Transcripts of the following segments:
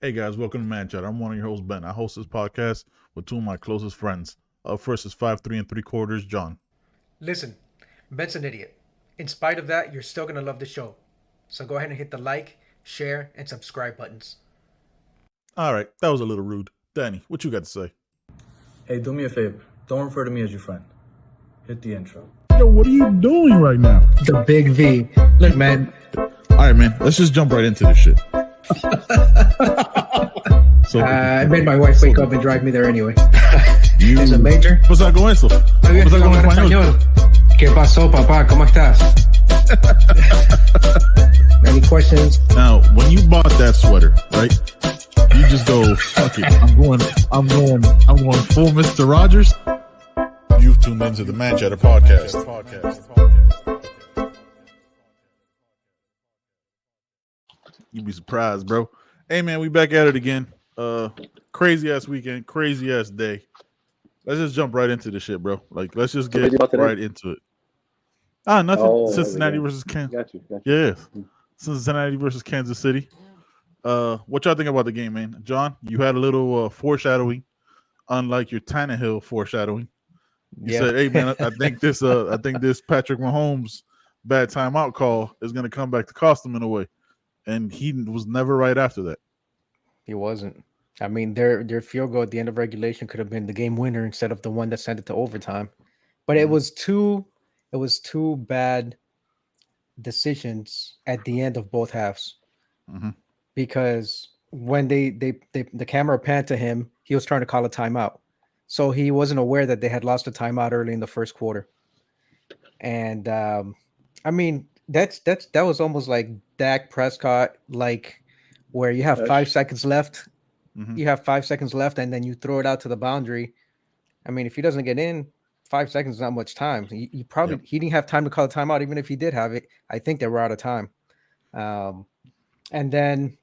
Hey guys, welcome to Man Chat. I'm one of your hosts, Ben. I host this podcast with two of my closest friends. Up first is 5'3 3/4, John. Listen, Ben's an idiot. In spite of that, you're still gonna love the show. So go ahead and hit the like, share, and subscribe buttons. All right, that was a little rude. Danny, what you got to say? Hey, do me a favor. Don't refer to me as your friend. Hit the intro. Yo, what are you doing right now? The big V. Look, man. All right, man, let's just jump right into this shit. I made my wife wake up and drive me there anyway. ¿Es a major? Pues con eso. Pues con español. ¿Qué pasó, papá? ¿Cómo estás? Any questions? Now, when you bought that sweater, right? You just go, fuck it. I'm going full Mr. Rogers. You've tuned into the Man Chatter podcast. You'd be surprised, bro. Hey, man, we back at it again. Crazy ass weekend, crazy ass day. Let's just jump right into this shit, bro. Like, let's just get right into it. Nothing. Cincinnati versus Kansas. Got you. Yeah, Cincinnati versus Kansas City. What y'all think about the game, man? John, you had a little foreshadowing, unlike your Tannehill foreshadowing. You said, "Hey, man, I think this Patrick Mahomes bad timeout call is going to come back to cost him in a way," and he was never right after that. He wasn't. I mean, their field goal at the end of regulation could have been the game winner instead of the one that sent it to overtime. But it was two bad decisions at the end of both halves. Mm-hmm. Because when the camera panned to him, he was trying to call a timeout. So he wasn't aware that they had lost a timeout early in the first quarter. And I mean, that was almost like Dak Prescott, like where you have 5 seconds left. Mm-hmm. You have 5 seconds left, and then you throw it out to the boundary. I mean, if he doesn't get in, 5 seconds is not much time. He didn't have time to call a timeout. Even if he did have it, I think they were out of time. And then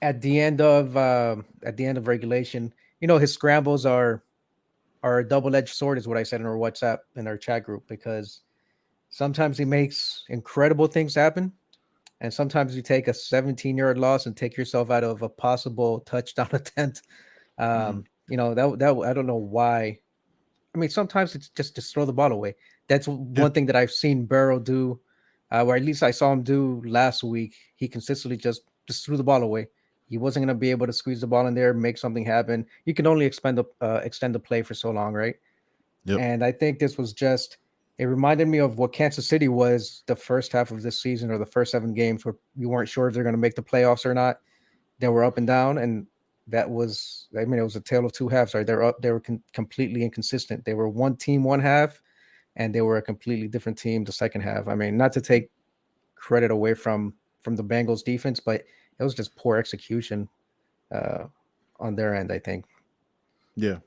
at the end of regulation, his scrambles are a double-edged sword, is what I said in our WhatsApp in our chat group, because sometimes he makes incredible things happen. And sometimes you take a 17-yard loss and take yourself out of a possible touchdown attempt. That I don't know why. I mean, sometimes it's just to throw the ball away. That's one thing that I've seen Burrow do, or at least I saw him do last week. He consistently just threw the ball away. He wasn't going to be able to squeeze the ball in there, make something happen. You can only extend the play for so long, right? Yep. And I think this was just. It reminded me of what Kansas City was the first half of this season, or the first 7 games, where you weren't sure if they're going to make the playoffs or not. They were up and down, and it was a tale of two halves. Right? They were completely inconsistent. They were one team one half, and they were a completely different team the second half. I mean, not to take credit away from the Bengals defense, but it was just poor execution on their end, I think. Yeah.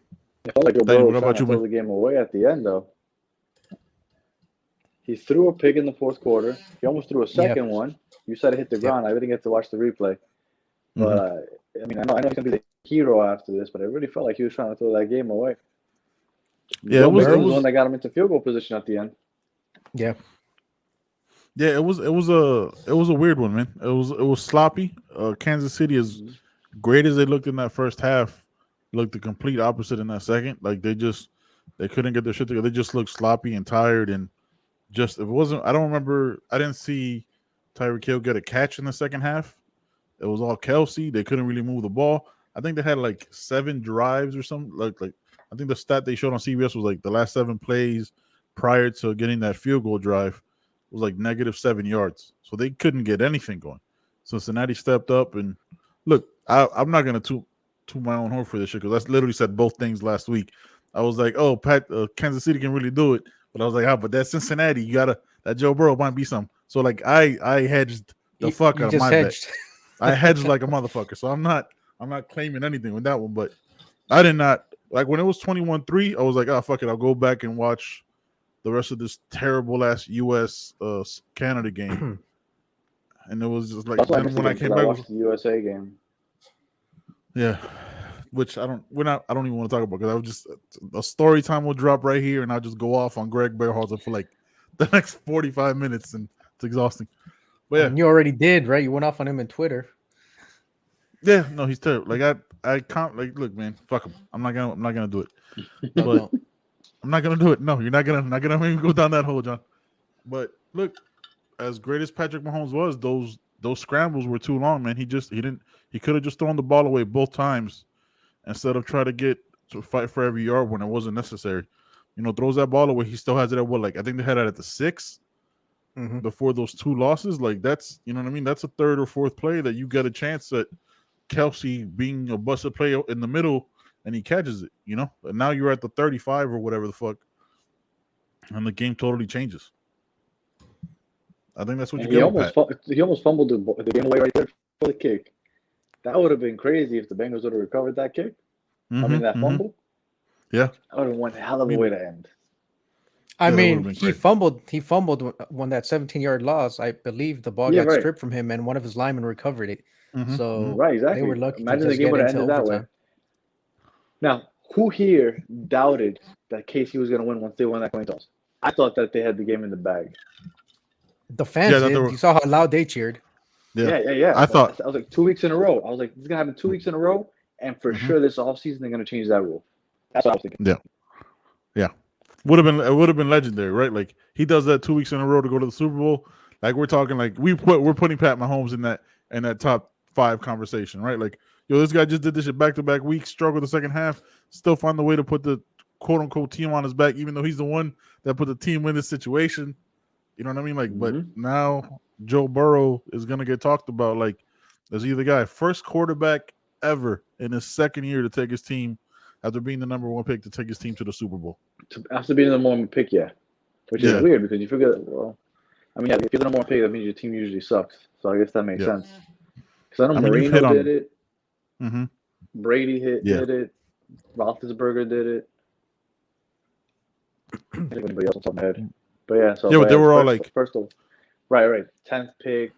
I felt like Burrow was trying to throw the game away at the end, though. He threw a pick in the fourth quarter. He almost threw a second one. You said it hit the ground. I didn't get to watch the replay. But, I mean, I know he's going to be the hero after this, but I really felt like he was trying to throw that game away. Yeah, it was the one that got him into field goal position at the end. Yeah. Yeah, it was a weird one, man. It was sloppy. Kansas City, as great as they looked in that first half, looked the complete opposite in that second. Like they couldn't get their shit together. They just looked sloppy and tired, and just it wasn't. I don't remember. I didn't see Tyreek Hill get a catch in the second half. It was all Kelsey. They couldn't really move the ball. I think they had like 7 drives or something. Like I think the stat they showed on CBS was like the last 7 plays prior to getting that field goal drive was like -7 yards. So they couldn't get anything going. Cincinnati stepped up, and look, I'm not gonna toot my own horn for this shit, because I literally said both things last week. I was like, oh, Kansas City can really do it. But I was like, but that's Cincinnati. That Joe Burrow might be some. So like I hedged the fuck out of my bet. I hedged like a motherfucker. So I'm not claiming anything with that one. But I did not, like, when it was 21-3, I was like, fuck it, I'll go back and watch the rest of this terrible ass US Canada game. And it was just like when I came back, I watched the USA game. Yeah. Which I don't even want to talk about, because I was just a story time will drop right here, and I'll just go off on Greg Berhalter for like the next 45 minutes, and it's exhausting. But yeah, you already did, right? You went off on him on Twitter. Yeah, no, he's terrible. Like I can't like look, man, fuck him. I'm not gonna do it. No, But don't. I'm not gonna do it. No, you're not gonna make me go down that hole, John. But look, as great as Patrick Mahomes was, those scrambles were too long, man. He could have just thrown the ball away both times instead of try to get to fight for every yard when it wasn't necessary. Throws that ball away. He still has it at what? Like I think they had it at the 6 Mhm. before those 2 losses. Like that's what I mean. That's a third or fourth play that you get a chance at Kelsey being a busted play in the middle and he catches it. And now you're at the 35 or whatever the fuck, and the game totally changes. I think that's what And you get with Pat. he almost fumbled the game away right there for the kick. That would have been crazy if the Bengals would have recovered that kick. I mean that fumble. Yeah, that would have one hell of a way to end. I Yeah, that mean, would've been he great. fumbled. He fumbled when that 17-yard loss. I believe the ball Yeah, got right. stripped from him, and one of his linemen recovered it. Mhm, So Right, exactly. they were lucky Imagine to the just game get would have into ended that way. overtime. Now, who here doubted that KC was going to win once they won that coin toss? I thought that they had the game in the bag. The fans Yeah, that did. they were- You saw how loud they cheered. Yeah. I thought I was like 2 weeks in a row. I was like, this is going to happen 2 weeks in a row, and for sure this offseason they're going to change that rule. That's what I was thinking. it would have been legendary, right? Like he does that 2 weeks in a row to go to the Super Bowl. Like we're talking like we're putting Pat Mahomes in that top 5 conversation, right? Like this guy just did this shit back-to-back weeks, struggled the second half, still find the way to put the quote unquote team on his back, even though he's the one that put the team in this situation. You know what I mean? Like, but now Joe Burrow is gonna get talked about like as either guy, first quarterback ever in his second year to take his team after being the number 1 pick to take his team to the Super Bowl. After being the number 1 pick, which is weird because you figure, well, I mean, if you're the number 1 pick, that means your team usually sucks. So I guess that makes sense. Because I know Marino did it. Mm-hmm. Brady did it. Roethlisberger did it. I don't think anybody else on top of my head. But yeah, so but they were all like first of right, 10th pick,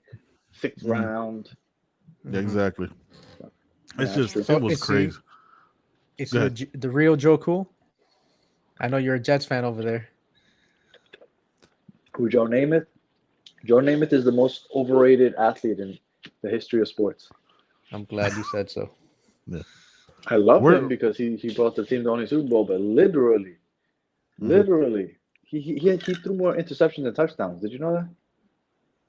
6th round. Yeah, exactly. It's Yeah, just true. it was crazy. It's Go ahead. the real Joe Cool. I know you're a Jets fan over there. Who, Joe Namath? Joe Namath is the most overrated athlete in the history of sports. I'm glad you said so. I love him because he brought the team to only Super Bowl, but literally, he threw more interceptions than touchdowns. Did you know that?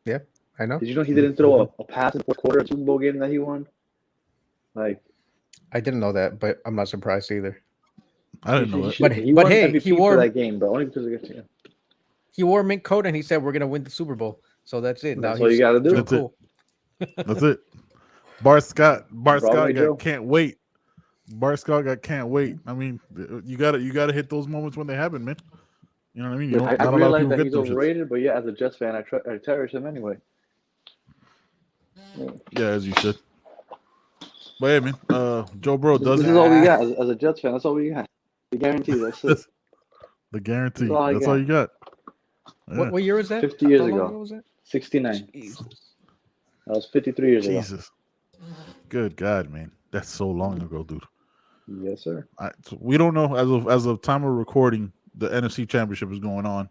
Yeah, I know. Did you know he didn't throw a pass in the fourth quarter of the Super Bowl game that he won? Like, I didn't know that, but I'm not surprised either. I didn't know that. But he won hey, MVP he wore for that game, but only because of it. He wore a mink coat and he said we're gonna win the Super Bowl. So that's it. That's now all you got to do. Joe Cool. That's it. Bart Scott Broadway Joe. got can't wait. Bart Scott got can't wait. I mean, you gotta hit those moments when they happen, man. You know what I mean? I realize that he's overrated, but yeah, as a Jets fan, I cherish him anyway. Yeah, as you should. But hey, man, Joe Burrow does This it. is all we got as a Jets fan. That's all we got. The guarantee. That's it. The guarantee. That's all all you got. Yeah. What year was that? 50 years How long ago. was that? 69. Jesus. That was 53 years ago. Jesus. Good God, man. That's so long ago, dude. Yes, sir. So we don't know as of time of recording, the NFC Championship is going on.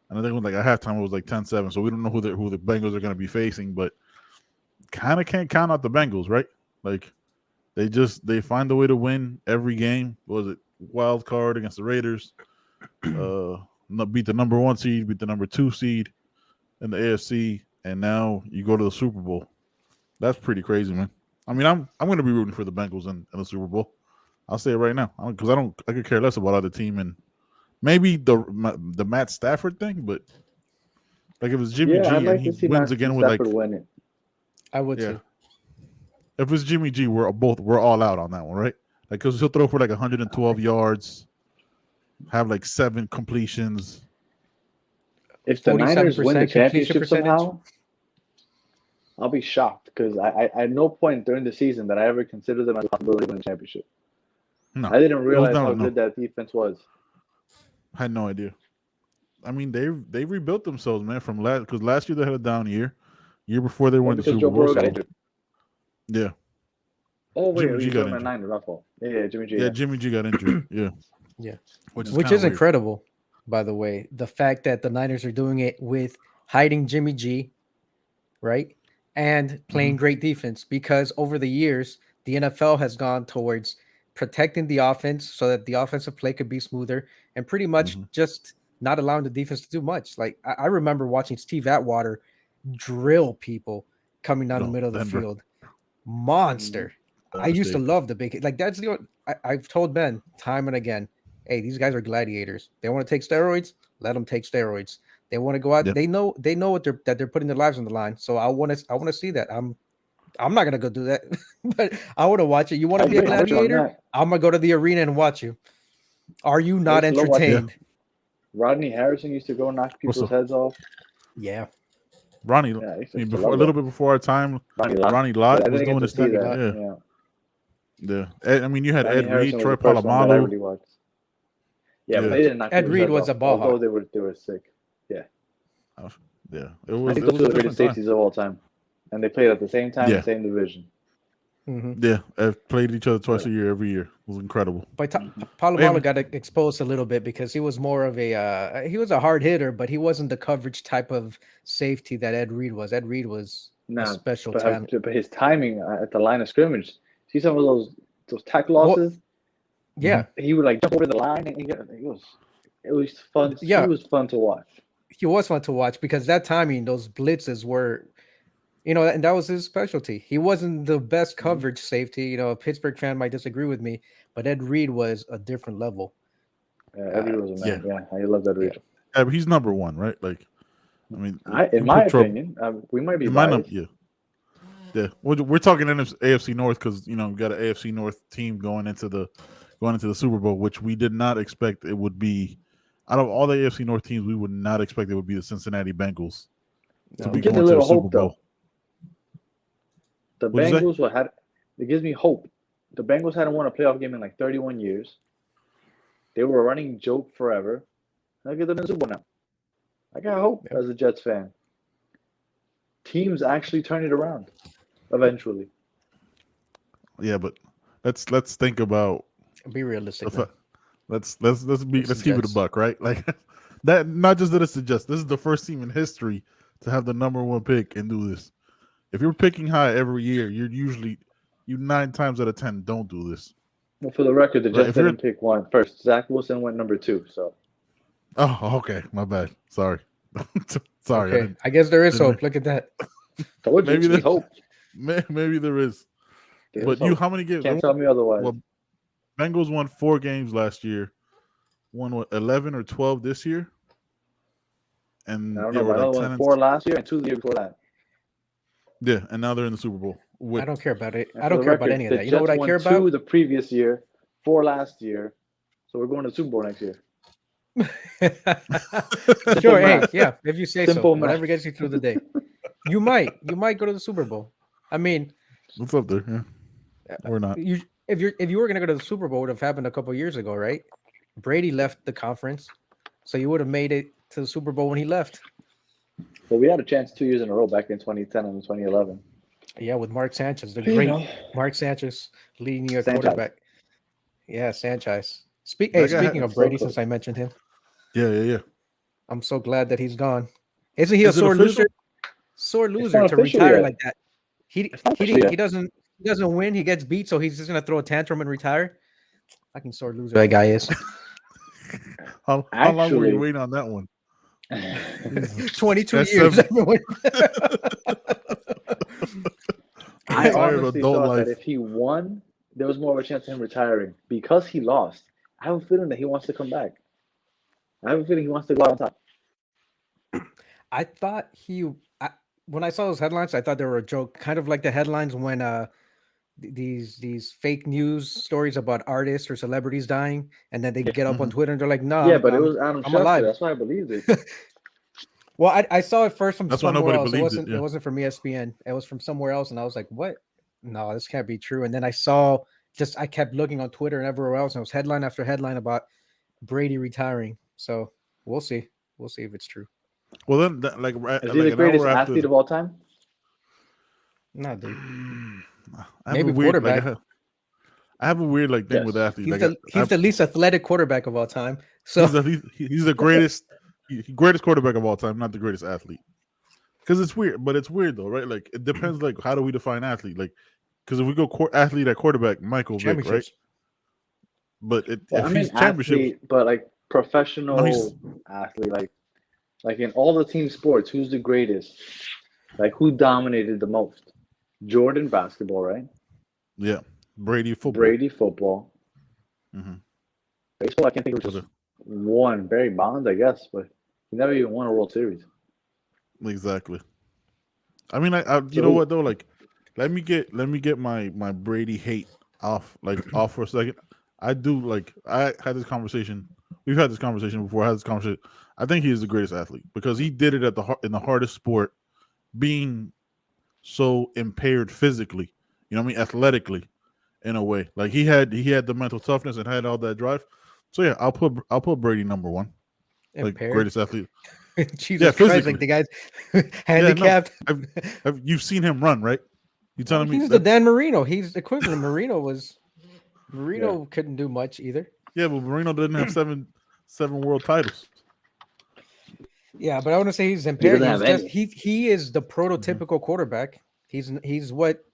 And I think it was like at halftime it was like 10-7. So we don't know who the Bengals are going to be facing, but kind of can't count out the Bengals, right? Like they find a way to win every game. What was it wild card against the Raiders? Beat the number 1 seed, beat the number 2 seed in the AFC, and now you go to the Super Bowl. That's pretty crazy, man. I mean, I'm going to be rooting for the Bengals in the Super Bowl. I'll say it right now because I could care less about other team and maybe the Matt Stafford thing, but like if it's Jimmy G and he wins again with like winning. I would too. If it's Jimmy G, we're all out on that one, right? Like because he'll throw for like 112 yards, have like 7 completions. If the Niners win the 47% championship percentage. somehow, I'll be shocked because I at no point during the season that I ever considered them as a possibility of winning the championship. No, I didn't realize how good that defense was. I had no idea. I mean, they rebuilt themselves, man, from because last year they had a down year. Year before they won the Super Bowl. Joe Burrow got injured. Yeah. Oh wait, Jimmy G got injured. Niners, my fault. Yeah, Jimmy G. Yeah, Jimmy G got injured. Yeah. Yeah. Which is weird. incredible, by the way. The fact that the Niners are doing it with hiding Jimmy G, right? and playing great defense, because over the years, the NFL has gone towards protecting the offense so that the offensive play could be smoother and pretty much just not allowing the defense to do much. Like I remember watching Steve Atwater drill people coming down the middle of the Denver. field. Monster. I used to Devastating. love the big, like that's the I've told Ben time and again, hey, these guys are gladiators. They want to take steroids, let them take steroids. They want to go out. Yeah. They know what they're putting their lives on the line. So I want to see that. I'm not gonna go do that, but I want to watch it. You want to be a gladiator? I'm gonna go to the arena and watch you. Are you not entertained? Rodney Harrison used to go knock people's heads off. Yeah. Ronnie, Yeah, I mean, a little bit before our time, Ronnie Lott was doing this thing. Yeah. I mean, you had Ronnie Ed Harrison Reed, Troy was the first one that I Polamalu. really watched. Yeah, but they didn't knock Ed people's Reed heads was off, a ball hawk. although they were sick. Yeah, it I was. think It those was are a the greatest different time. safeties of all time, and they played at the same time, in the same division. Yeah, I've played each other twice a year, every year. It was incredible. But Polamalu got exposed a little bit because he was more of a he was a hard hitter, but he wasn't the coverage type of safety that Ed Reed was. Ed Reed was a special talent. But his timing at the line of scrimmage, see some of those tackle losses. Yeah, he would like jump over the line, and it was fun. Yeah, he was fun to watch. He was fun to watch because that timing, those blitzes were, and that was his specialty. He wasn't the best coverage safety. A Pittsburgh fan might disagree with me, but Ed Reed was a different level. Ed Reed was a man. Yeah, I love Ed Reed. Yeah, but he's number one, right? Like, I mean, in my opinion, we might be biased. Yeah. We're talking AFC North because we got an AFC North team going into the Super Bowl, which we did not expect it would be. Out of all the AFC North teams, we would not expect it would be the Cincinnati Bengals to be going to the Super Bowl. The Bengals it gives me hope. The Bengals hadn't won a playoff game in like 31 years. They were a running joke forever. I'll get them in the Super Bowl now. I got hope as a Jets fan. Teams actually turn it around eventually. Yeah, but let's think about. Be realistic. Let's keep it a buck, right? Like that. Not just that it's the Jets. This is the first team in history to have the number one pick and do this. If you're picking high every year, you 9 times out of 10 don't do this. Well, for the record, the Jets didn't pick one first. Zach Wilson went number 2. So. Oh, okay. My bad. Sorry. Sorry. Okay. I guess there is hope. Look at that. Maybe there's hope. Maybe there is. But how many games? Can't tell me otherwise. Well, Bengals won 4 games last year. Won 11 or 12 this year. And I don't know. I won 4 last year and 2 the year before that. Yeah, and now they're in the Super Bowl. I don't care about it. I don't care about any of that. You know what I care about? 2 the previous year, 4 last year. So we're going to the Super Bowl next year. Sure. Hey, yeah. If you say so, whatever gets you through the day. You might go to the Super Bowl. I mean, what's up there? Yeah, we're not. If you were gonna go to the Super Bowl, it would have happened a couple of years ago, right? Brady left the conference, so you would have made it to the Super Bowl when he left. Well, we had a chance 2 years in a row back in 2010 and 2011. Yeah, with Mark Sanchez, the great Mark Sanchez leading your quarterback. Yeah, Sanchez. Speaking of Brady, since I mentioned him. Yeah. I'm so glad that he's gone. Isn't he a sore loser? Sore loser to retire like that. He doesn't win. He gets beat, so he's just gonna throw a tantrum and retire. Fucking sore loser that guy is. How long were you waiting on that one? 22 years. I honestly thought that if he won, there was more of a chance of him retiring. Because he lost, I have a feeling that he wants to come back. I have a feeling he wants to go out on top. I thought when I saw those headlines, I thought they were a joke, kind of like the headlines when these fake news stories about artists or celebrities dying, and then they get up on Twitter and they're like, "No, but it was Adam Schefter. Alive." That's why I believed it. Well, I saw it first from That's somewhere else. It wasn't from ESPN. It was from somewhere else, and I was like, "What? No, this can't be true." And then I kept looking on Twitter and everywhere else, and it was headline after headline about Brady retiring. So we'll see. We'll see if it's true. Well, then, is he the greatest athlete of all time? No, dude. Maybe quarterback. I have a weird thing with athletes. He's the least athletic quarterback of all time. So he's the greatest quarterback of all time, not the greatest athlete. because it's weird, but it's weird though, right? Like it depends. Like how do we define athlete? Like because if we go athlete at quarterback, Michael Vick, right? Championships. But Well, I if mean he's championships, athlete, but like no, professional he's athlete, like in all the team sports, who's the greatest? Like who dominated the most? Jordan basketball, right? yeah, Brady football. Brady football. Hmm. Baseball, I can't think of just one. Barry Bonds, I guess, but he never even won a World Series. Exactly. I mean, you So know what though? Like, let me get my Brady hate off for a second. I do like I had this conversation. We've had this conversation before. I had this conversation. I think he is the greatest athlete because he did it in the hardest sport, being so impaired physically. You know what I mean? Athletically, in a way. Like he had the mental toughness and had all that drive. So yeah, I'll put Brady number one, like Impaired. greatest athlete. Jesus Christ, physically. like the guy's Yeah, no, handicapped. you've seen him run, right? You telling me He's the that? Dan Marino. He's the equivalent. Marino couldn't do much either. Yeah, but Marino didn't have seven world titles. Yeah, but I want to say he's he impaired. doesn't have any. He is the prototypical quarterback. He's what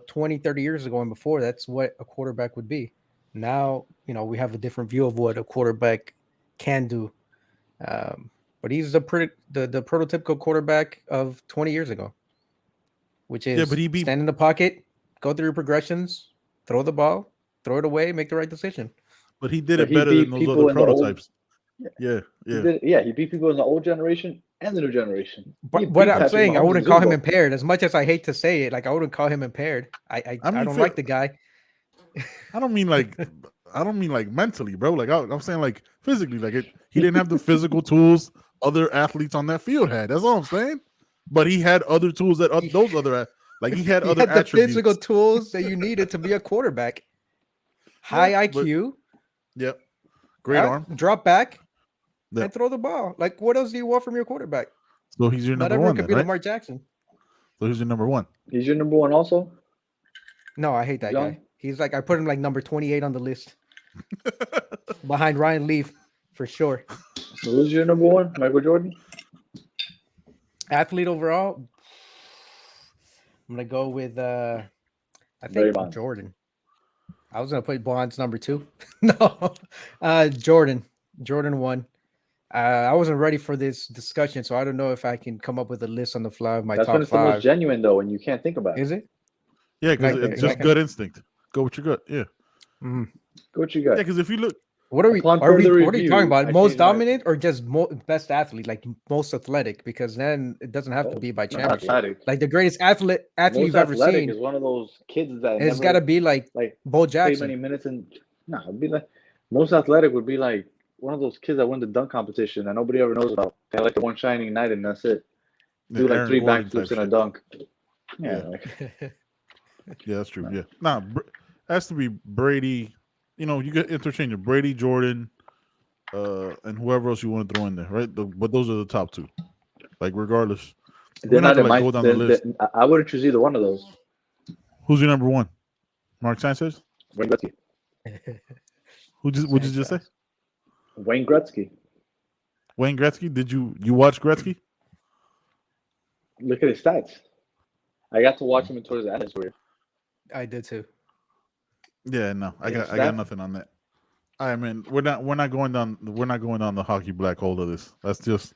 20, 30 years ago and before, that's what a quarterback would be. Now, we have a different view of what a quarterback can do. But he's the prototypical quarterback of 20 years ago, which is but he beat. stand in the pocket, go through your progressions, throw the ball, throw it away, make the right decision. But he did But it he better beat than those people other in the old. prototypes. Yeah, He yeah. did, he beat people in the old generation and the new generation. He But beat what I'm Patrick saying, I Mahomes in wouldn't the call Super him Bowl. impaired. As much as I hate to say it, like I wouldn't call him impaired. I mean, don't like the guy. I don't mean like mentally, bro. Like I'm saying like physically. Like he didn't have the physical tools other athletes on that field had. That's all I'm saying. But he had other tools that those other like he had He other had the attributes. physical tools that you needed to be a quarterback. High IQ. Yep. Great arm. Drop back Yep. and throw the ball. Like, what else do you want from your quarterback? So he's your Not number everyone one, could then, be right? Lamar Jackson. So he's your number one. He's your number one also? No, I hate that John? guy. He's like, I put him like number 28 on the list. Behind Ryan Leaf, for sure. So who's your number one? Michael Jordan? Athlete overall, I'm going to go with, I Barry think, Bonds. Jordan. I was going to put Bonds number 2. No, Jordan. Jordan 1. I wasn't ready for this discussion, so I don't know if I can come up with a list on the fly of my That's top when it's the 5. most genuine, though, and you can't think about it. Is it? Yeah, because Like- it's just like- gut instinct. Go with your gut. Yeah. Mm. Go what you Yeah, got. because if you look, What are we? Upon What are further you review, talking about? I Most changed my- dominant or just best athlete, like most athletic? Because then it doesn't have to be by Not championship. athletic. Like the greatest athlete Most you've ever athletic seen. is one of those kids that It's never got to be like like Bo played many Jackson. minutes and it'd be like most athletic would be like one of those kids that win the dunk competition that nobody ever knows about. They have like the one shining night and that's it. Do like Aaron 3 Gordon backflips type and a shit. dunk. Yeah. Like, Yeah, that's true. Yeah. Nah, has to be Brady. You get interchangeable Brady, Jordan, and whoever else you want to throw in there, right? But those are the top 2. Like regardless, they're we're not not gonna in go down the list. I wouldn't choose either one of those. Who's your number one? Mark Sanchez. Wayne Gretzky. What'd you just say? Wayne Gretzky. Wayne Gretzky. Did you watch Gretzky? Look at his stats. I got to watch him towards the end of his career. I did too. Yeah, no, I Yes, got that- nothing on that. I mean, we're not going down the hockey black hole of this. That's just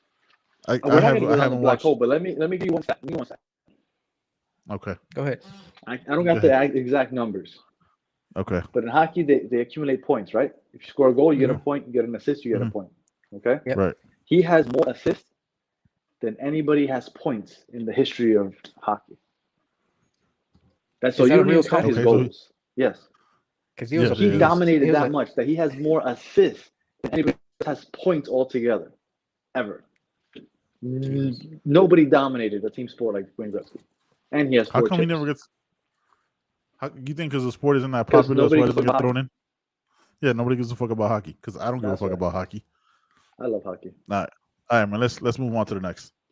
I We're not have going to I go down the haven't black watched. hole, but let me give you one stat. Give me one stat. Okay, Go ahead. I don't got the exact numbers, okay, but in hockey they accumulate points, right? If you score a goal, you get a point. You get an assist, you get a point. Okay. Yep. right. He has more assists than anybody has points in the history of hockey. That's so Is that you a don't real even count stat? his Okay, so goals. Yes. Because he was Yes, a it He is. dominated he was that much that he has more assists than anybody has points altogether, ever. Nobody dominated a team sport like Wayne Gretzky, and he has How 4 come he chips. never gets? You think because the sport isn't that 'Cause popular, that's why nobody it gives doesn't a get fuck thrown in? Yeah, nobody gives a fuck about hockey because I don't give That's a fuck right. about hockey. I love hockey. All right, man. Let's move on to the next.